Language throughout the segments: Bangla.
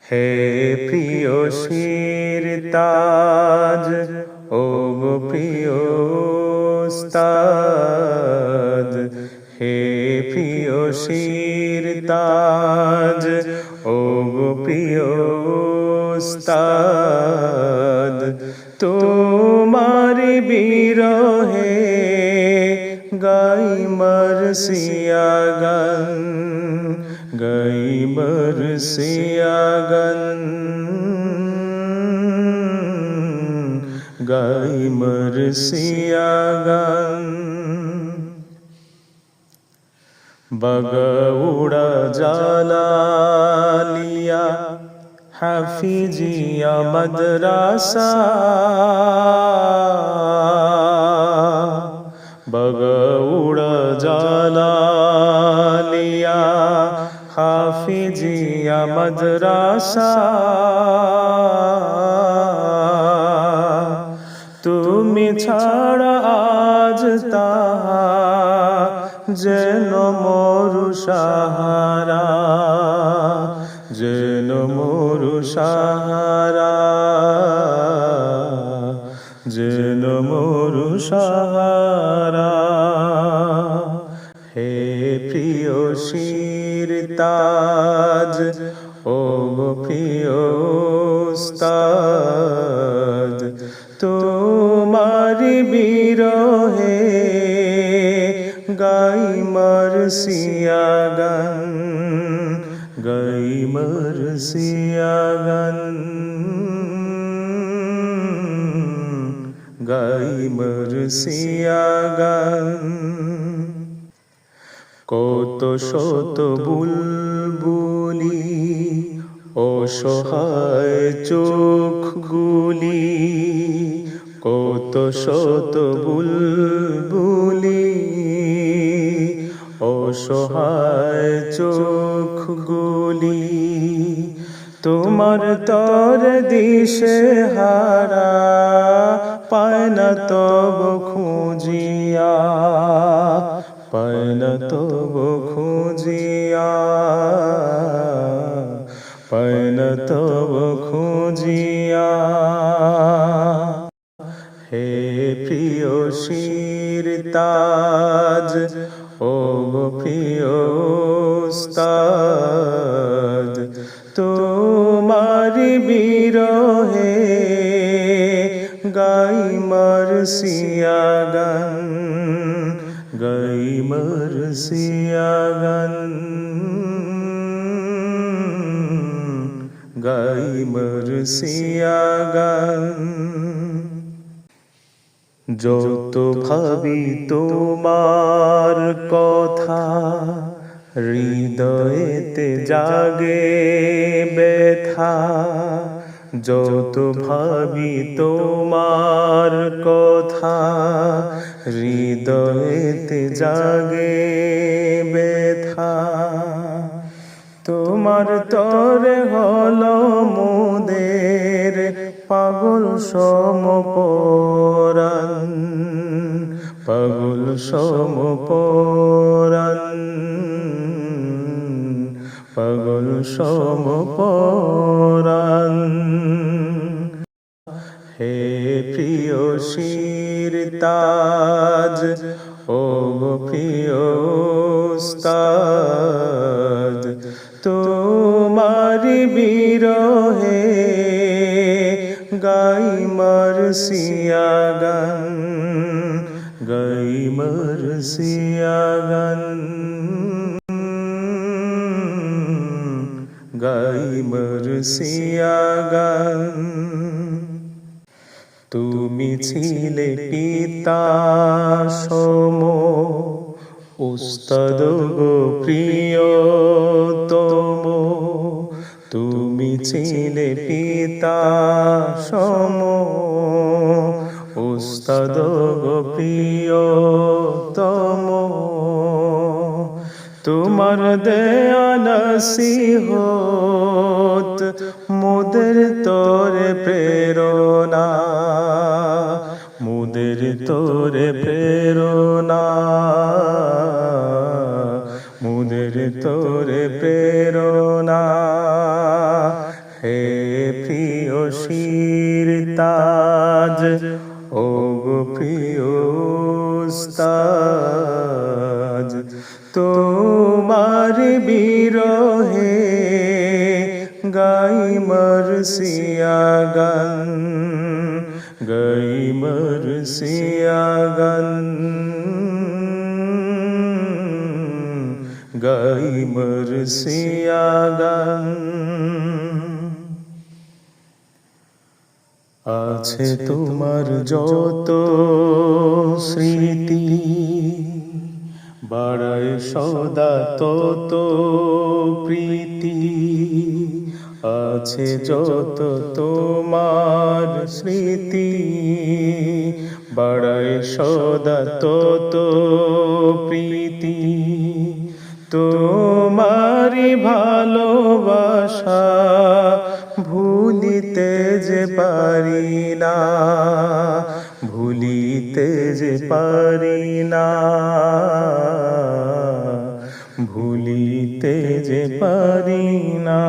হে প্রিয়সীর তাজ, ও গো প্রিয় উস্তাদ। হে প্রিয়সীর তাজ, ও গো প্রিয় উস্তাদ। তোমার বিরহে গাই মরসিয়া গান, গাই মরসিয়া গান, গাই মরসিয়া গান। বগউড়া জালালিয়া হাফিজিয়া মাদ্রাসা, বগউড়া জালালিয়া হাফিজিয়া মাদ্রাসা। তুমি ছাড়া আজ তাহা যেন মরু সাহারা, যেন মরু সাহারা, যেন মরু সাহারা। হে প্রিয়সীর তাজ, ও গো প্রিয় উস্তাদ। তোমার বিরহে গাই মরসিয়া গান, গাই মরসিয়া গান, গাই মরসিয়া গান। কত শত বুলবুলি অসহায় চোখগুলি, কত শত বুলবুলি অসহায় চোখগুলি, তোমার তর দিশে হারা পায় না তব খুঁজিয়া, পায় না তব খুঁজিয়া, পায় না তব খুঁজিয়া। হে প্রিয়সীর তাজ, ও গো প্রিয় উস্তাদ। তোমার বিরহে গাই মরসিয়া গান, গাই মরসিয়া গান, গাই মরসিয়া গান। যত ভাবি তোমার কথা, হৃদয়েতে জাগে ব্যথা। যত ভাবি তোমার কথা, হৃদয়েতে জাগে ব্যথা। তোমার তরে হলো মোদের পাগল সমপরাণ, পাগল সমপরাণ, পাগল সমপরাণ। হে প্রিয়সীর তাজ, ও গো প্রিয় উস্তাদ। তোমার বিরহে গাই মরসিয়া গান, গাই মরসিয়া গান, গাই মরসিয়া গান। তুমি ছিলে পিতা সম, উস্তাদ গো প্রিয়তম। তুমি ছিলে পিতা সম, উস্তাদ গো প্রিয়তম। তোমার দেয়া নসিহত মোদের তোরে প্রেরণা, মোদের তোরে প্রেরণা, মোদের তোরে প্রেরণা। শির তাজ ও গো প্রিয় উস্তাদ তোমার বিরহে গাই মরসিয়া গান গাই মরসিয়া গান গাই মরসিয়া গান আছে তোমার যত স্মৃতি বাড়ায় সদা তত প্রীতি আছে যত তোমার স্মৃতি বাড়ায় সদা তত প্রীতি তোমারি ভালোবাসা ভুলিতে যে পারি না ভুলিতে যে পারি না ভুলিতে যে পারি না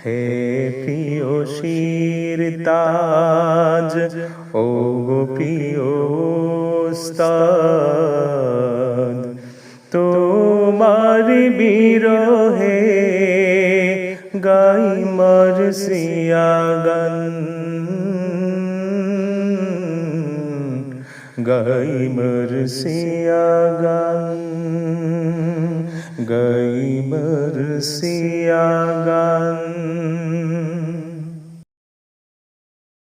হে প্রিয় শির তাজ ও গো প্রিয় উস্তাদ তোমার বিরহে গাই মরসিয়া গান গাই মরসিয়া গান গাই মরসিয়া গান